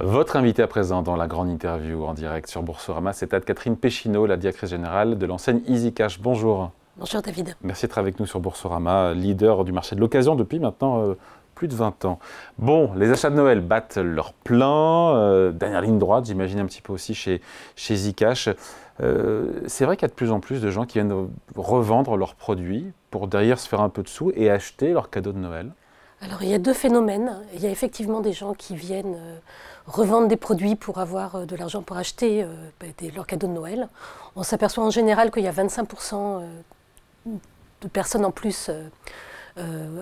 Votre invitée à présent dans la grande interview en direct sur Boursorama, c'est Anne-Catherine Péchineau, la directrice générale de l'enseigne EasyCash. Bonjour. Bonjour David. Merci d'être avec nous sur Boursorama, leader du marché de l'occasion depuis maintenant plus de 20 ans. Bon, les achats de Noël battent leur plein, dernière ligne droite, j'imagine un petit peu aussi chez EasyCash. C'est vrai qu'il y a de plus en plus de gens qui viennent revendre leurs produits pour derrière se faire un peu de sous et acheter leurs cadeaux de Noël. Alors il y a deux phénomènes. Il y a effectivement des gens qui viennent revendre des produits pour avoir de l'argent pour acheter leurs cadeaux de Noël. On s'aperçoit en général qu'il y a 25% de personnes en plus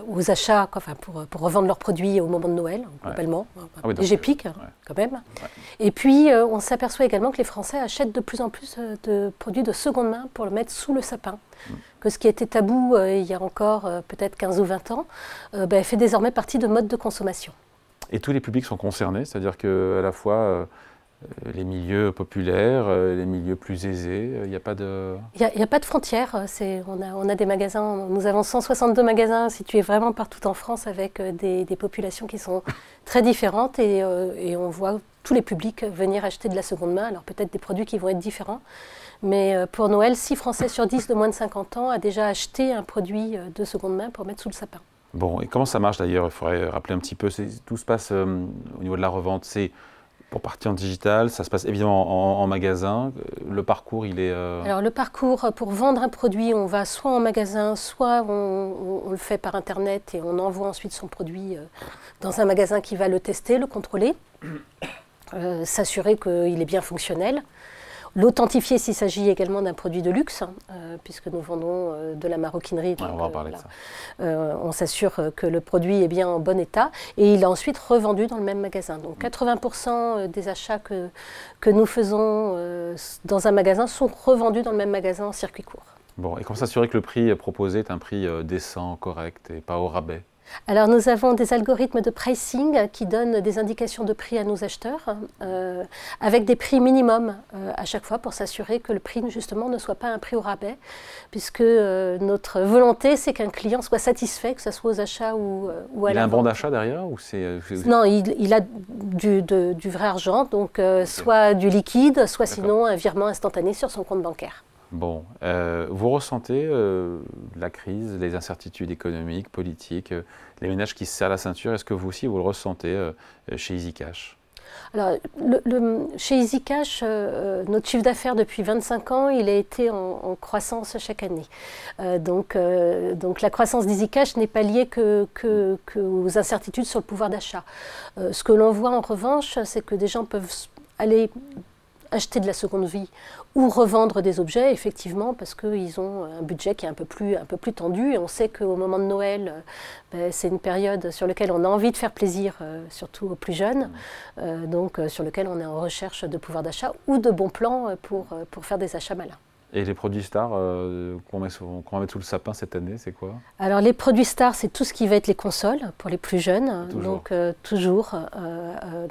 aux achats pour revendre leurs produits au moment de Noël, globalement. Oui, léger pic, quand même. Ouais. Et puis on s'aperçoit également que les Français achètent de plus en plus de produits de seconde main pour le mettre sous le sapin. Que ce qui était tabou il y a encore peut-être 15 ou 20 ans fait désormais partie de mode de consommation. Et tous les publics sont concernés, c'est-à-dire qu'à la fois les milieux populaires, les milieux plus aisés, il n'y a pas de... Il n'y a pas de frontières, on a des magasins, nous avons 162 magasins situés vraiment partout en France avec des populations qui sont très différentes et on voit tous les publics venir acheter de la seconde main, alors peut-être des produits qui vont être différents. Mais pour Noël, 6 Français sur 10 de moins de 50 ans a déjà acheté un produit de seconde main pour mettre sous le sapin. Bon, et comment ça marche d'ailleurs? Il faudrait rappeler un petit peu, tout se passe au niveau de la revente, c'est pour partie en digital, ça se passe évidemment en magasin, le parcours il est... Alors le parcours, pour vendre un produit, on va soit en magasin, soit on le fait par internet et on envoie ensuite son produit dans un magasin qui va le tester, le contrôler, s'assurer qu'il est bien fonctionnel. L'authentifier s'il s'agit également d'un produit de luxe, puisque nous vendons de la maroquinerie. Donc, on va en parler de ça. On s'assure que le produit est bien en bon état et il est ensuite revendu dans le même magasin. Donc 80% des achats que nous faisons dans un magasin sont revendus dans le même magasin en circuit court. Bon, et comment s'assurer que le prix proposé est un prix décent, correct et pas au rabais? Alors nous avons des algorithmes de pricing qui donnent des indications de prix à nos acheteurs avec des prix minimums à chaque fois pour s'assurer que le prix justement ne soit pas un prix au rabais puisque notre volonté c'est qu'un client soit satisfait, que ce soit aux achats ou à la vente. Il a un bon d'achat derrière ou c'est... Non, il a du vrai argent, donc soit du liquide, soit sinon un virement instantané sur son compte bancaire. Bon, vous ressentez la crise, les incertitudes économiques, politiques, les ménages qui se serrent la ceinture, est-ce que vous aussi vous le ressentez chez EasyCash? Alors, chez EasyCash, notre chiffre d'affaires depuis 25 ans, il a été en croissance chaque année. Donc la croissance d'EasyCash n'est pas liée que aux incertitudes sur le pouvoir d'achat. Ce que l'on voit en revanche, c'est que des gens peuvent aller acheter de la seconde vie ou revendre des objets, effectivement, parce qu'ils ont un budget qui est un peu plus tendu. Et on sait qu'au moment de Noël, c'est une période sur laquelle on a envie de faire plaisir, surtout aux plus jeunes, donc sur lequel on est en recherche de pouvoir d'achat ou de bons plans pour faire des achats malins. Et les produits stars qu'on va mettre sous le sapin cette année, c'est quoi? Alors les produits stars, c'est tout ce qui va être les consoles pour les plus jeunes, donc toujours.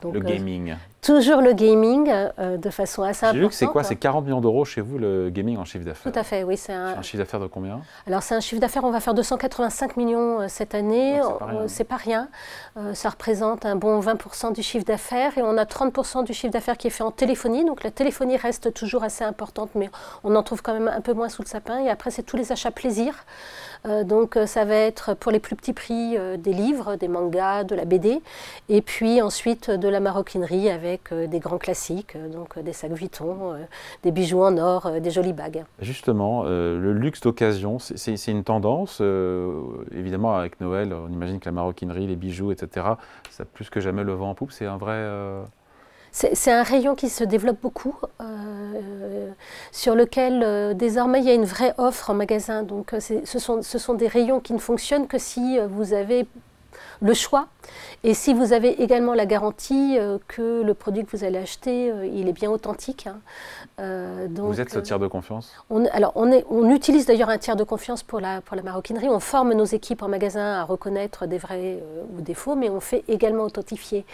Le gaming. Toujours le gaming, de façon assez importante. J'ai vu que c'est quoi? C'est 40 millions d'euros chez vous, le gaming en chiffre d'affaires? Tout à fait, oui. C'est un chiffre d'affaires de combien? Alors c'est un chiffre d'affaires, on va faire 285 millions cette année. C'est pas rien. Ça représente un bon 20% du chiffre d'affaires et on a 30% du chiffre d'affaires qui est fait en téléphonie. Donc la téléphonie reste toujours assez importante, mais on en trouve quand même un peu moins sous le sapin. Et après, c'est tous les achats plaisir. Donc ça va être pour les plus petits prix des livres, des mangas, de la BD. Et puis ensuite de la maroquinerie avec des grands classiques, donc des sacs Vuitton, des bijoux en or, des jolies bagues. Justement, le luxe d'occasion, c'est une tendance. Évidemment, avec Noël, on imagine que la maroquinerie, les bijoux, etc., ça a plus que jamais le vent en poupe. C'est un vrai... C'est un rayon qui se développe beaucoup, sur lequel désormais il y a une vraie offre en magasin. Donc ce sont des rayons qui ne fonctionnent que si vous avez le choix et si vous avez également la garantie que le produit que vous allez acheter, il est bien authentique. Donc, vous êtes ce tiers de confiance? On utilise d'ailleurs un tiers de confiance pour la maroquinerie. On forme nos équipes en magasin à reconnaître des vrais ou des faux, mais on fait également authentifier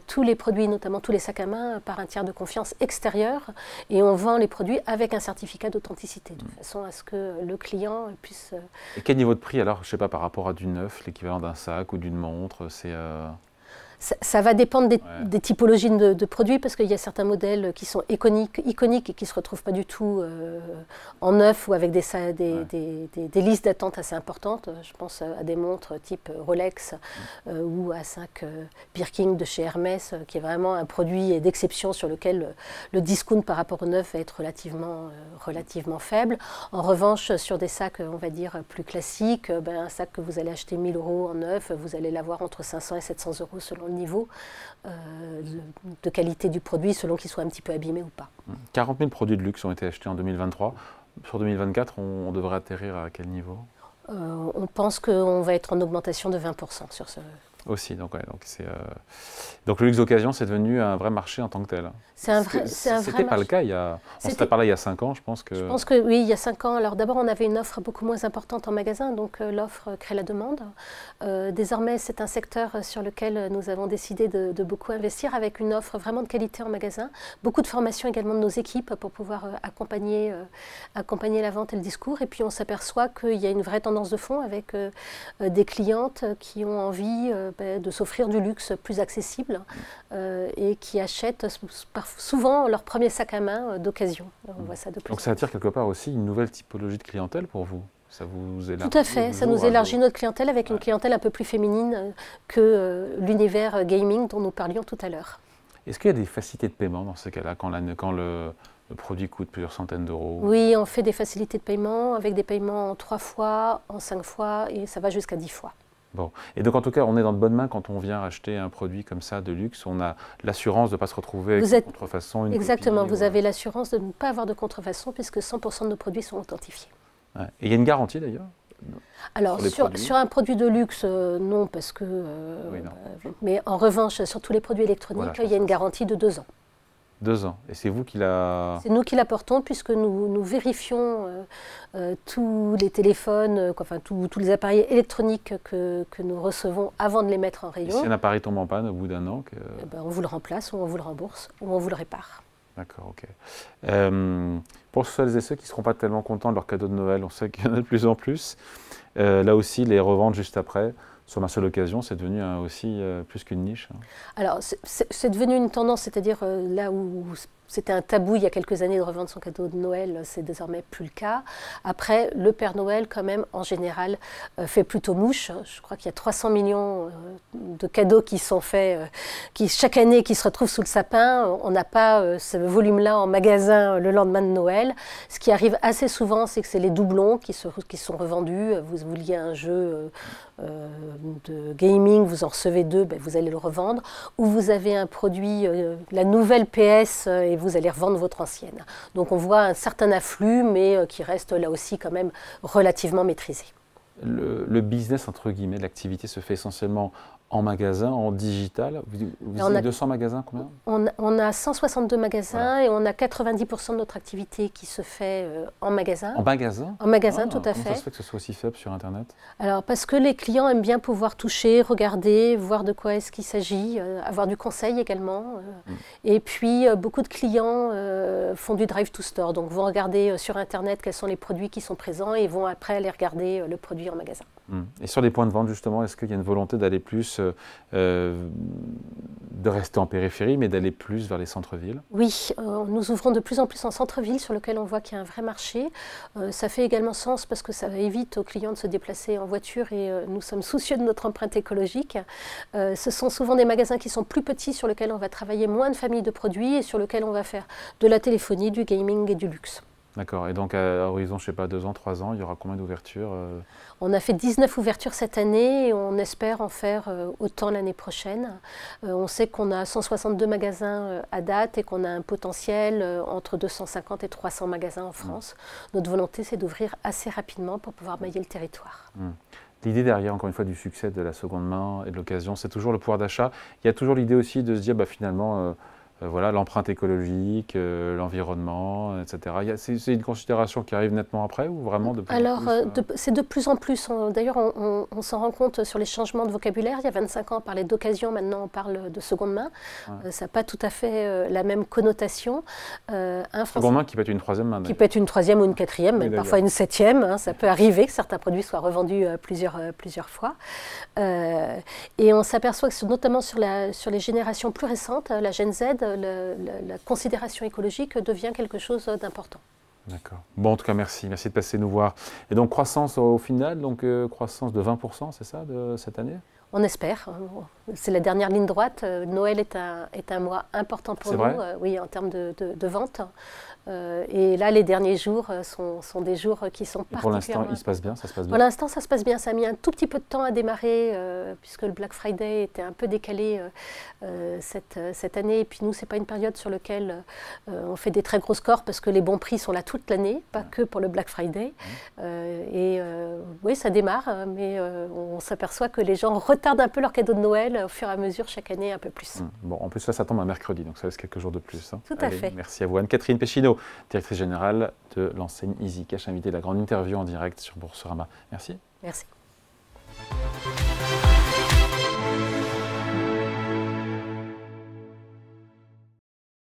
tous les produits, notamment tous les sacs à main, par un tiers de confiance extérieur. Et on vend les produits avec un certificat d'authenticité, de façon à ce que le client puisse... Et quel niveau de prix alors, je ne sais pas, par rapport à du neuf, l'équivalent d'un sac ou d'une montre, c'est... Ça va dépendre des typologies de produits, parce qu'il y a certains modèles qui sont iconiques et qui ne se retrouvent pas du tout en neuf ou avec des listes d'attente assez importantes. Je pense à des montres type Rolex ou A5 Birkin de chez Hermès, qui est vraiment un produit d'exception sur lequel le discount par rapport au neuf va être relativement faible. En revanche, sur des sacs, on va dire, plus classiques, un sac que vous allez acheter 1 000 € en neuf, vous allez l'avoir entre 500 et 700 € selon le niveau de qualité du produit, selon qu'il soit un petit peu abîmé ou pas. 40 000 produits de luxe ont été achetés en 2023. Sur 2024, on devrait atterrir à quel niveau? On pense qu'on va être en augmentation de 20% sur ce... Aussi, donc le luxe d'occasion, c'est devenu un vrai marché en tant que tel. C'était pas le cas on s'était parlé il y a 5 ans, je pense que... Je pense que oui, il y a 5 ans. Alors d'abord, on avait une offre beaucoup moins importante en magasin, donc l'offre crée la demande. Désormais, c'est un secteur sur lequel nous avons décidé de beaucoup investir, avec une offre vraiment de qualité en magasin. Beaucoup de formation également de nos équipes pour pouvoir accompagner la vente et le discours. Et puis on s'aperçoit qu'il y a une vraie tendance de fond avec des clientes qui ont envie de s'offrir du luxe plus accessible et qui achètent souvent leur premier sac à main d'occasion. On voit ça de plus. Donc ça attire quelque part aussi une nouvelle typologie de clientèle pour vous? Ça vous élargit? Tout à fait, ça nous élargit notre clientèle avec une clientèle un peu plus féminine que l'univers gaming dont nous parlions tout à l'heure. Est-ce qu'il y a des facilités de paiement dans ces cas-là, quand le produit coûte plusieurs centaines d'euros? Oui, on fait des facilités de paiement avec des paiements en 3 fois, en 5 fois et ça va jusqu'à 10 fois. Bon. Et donc en tout cas, on est dans de bonnes mains quand on vient acheter un produit comme ça de luxe. On a l'assurance de ne pas se retrouver avec une contrefaçon. Exactement, vous avez l'assurance de ne pas avoir de contrefaçon puisque 100% de nos produits sont authentifiés. Ouais. Et il y a une garantie d'ailleurs? Alors sur un produit de luxe, non, parce que... oui, non. Mais en revanche, sur tous les produits électroniques, voilà, il y a une garantie de 2 ans. 2 ans. Et c'est vous qui la... C'est nous qui l'apportons puisque nous vérifions tous les téléphones, tous les appareils électroniques que nous recevons avant de les mettre en rayon. Et si un appareil tombe en panne au bout d'1 an on vous le remplace, ou on vous le rembourse, ou on vous le répare. D'accord, ok. Pour celles et ceux qui ne seront pas tellement contents de leur cadeau de Noël, on sait qu'il y en a de plus en plus. Là aussi, les revendre juste après, sur ma seule occasion, c'est devenu aussi plus qu'une niche. Alors, c'est devenu une tendance, c'est-à-dire là où c'était un tabou il y a quelques années de revendre son cadeau de Noël, c'est désormais plus le cas. Après, le Père Noël, quand même, en général, fait plutôt mouche. Je crois qu'il y a 300 millions de cadeaux qui sont faits, chaque année, qui se retrouvent sous le sapin. On n'a pas ce volume-là en magasin le lendemain de Noël. Ce qui arrive assez souvent, c'est que c'est les doublons qui sont revendus. Vous vouliez un jeu de gaming, vous en recevez 2, vous allez le revendre. Ou vous avez un produit, la nouvelle PS, et vous allez revendre votre ancienne. Donc on voit un certain afflux, mais qui reste là aussi quand même relativement maîtrisé. Le business, entre guillemets, l'activité se fait essentiellement en magasin, en digital. Vous avez 200 magasins, combien? On a 162 magasins, voilà. Et on a 90% de notre activité qui se fait en magasin. En magasin? En magasin, tout à fait. Comment ça se fait que ce soit aussi faible sur Internet? Alors, parce que les clients aiment bien pouvoir toucher, regarder, voir de quoi est-ce qu'il s'agit, avoir du conseil également. Et puis, beaucoup de clients font du drive to store. Donc, vont regarder sur Internet quels sont les produits qui sont présents et vont après aller regarder le produit en magasin. Et sur les points de vente, justement, est-ce qu'il y a une volonté d'aller plus, de rester en périphérie, mais d'aller plus vers les centres-villes? Oui, nous ouvrons de plus en plus en centre-ville, sur lequel on voit qu'il y a un vrai marché. Ça fait également sens parce que ça évite aux clients de se déplacer en voiture et nous sommes soucieux de notre empreinte écologique. Ce sont souvent des magasins qui sont plus petits, sur lesquels on va travailler moins de familles de produits et sur lesquels on va faire de la téléphonie, du gaming et du luxe. D'accord. Et donc, à horizon, je ne sais pas, 2 ans, 3 ans, il y aura combien d'ouvertures? On a fait 19 ouvertures cette année et on espère en faire autant l'année prochaine. On sait qu'on a 162 magasins à date et qu'on a un potentiel entre 250 et 300 magasins en France. Notre volonté, c'est d'ouvrir assez rapidement pour pouvoir mailler le territoire. L'idée derrière, encore une fois, du succès de la seconde main et de l'occasion, c'est toujours le pouvoir d'achat. Il y a toujours l'idée aussi de se dire, finalement, voilà, l'empreinte écologique, l'environnement, etc. C'est une considération qui arrive nettement après ou vraiment de plus en plus c'est de plus en plus. D'ailleurs, on s'en rend compte sur les changements de vocabulaire. Il y a 25 ans, on parlait d'occasion, maintenant on parle de seconde main. Ouais. Ça n'a pas tout à fait la même connotation. Seconde main qui peut être une troisième main. Qui peut être une troisième ou une quatrième, même parfois une septième. Hein, ça peut arriver que certains produits soient revendus plusieurs fois. Et on s'aperçoit que notamment sur les générations plus récentes, la Gen Z, la considération écologique devient quelque chose d'important. D'accord. Bon, en tout cas, merci. Merci de passer nous voir. Et donc, croissance au final, donc croissance de 20%, c'est ça, de cette année? On espère. C'est la dernière ligne droite. Noël est un mois important pour nous, oui, en termes de vente. Et là, les derniers jours sont des jours qui sont particulièrement... Pour l'instant, il se passe bien, ça se passe bien? Pour l'instant, ça se passe bien. Ça a mis un tout petit peu de temps à démarrer, puisque le Black Friday était un peu décalé cette année. Et puis nous, ce n'est pas une période sur laquelle on fait des très gros scores, parce que les bons prix sont là toute l'année, pas que pour le Black Friday. Oui, ça démarre, mais on s'aperçoit que les gens retardent un peu leur cadeau de Noël au fur et à mesure, chaque année, un peu plus. Bon, en plus, là, ça tombe un mercredi, donc ça laisse quelques jours de plus. Hein. Tout à fait. Merci à vous. Anne-Catherine Péchineau, directrice générale de l'enseigne EasyCash, invitée de la grande interview en direct sur Boursorama. Merci. Merci.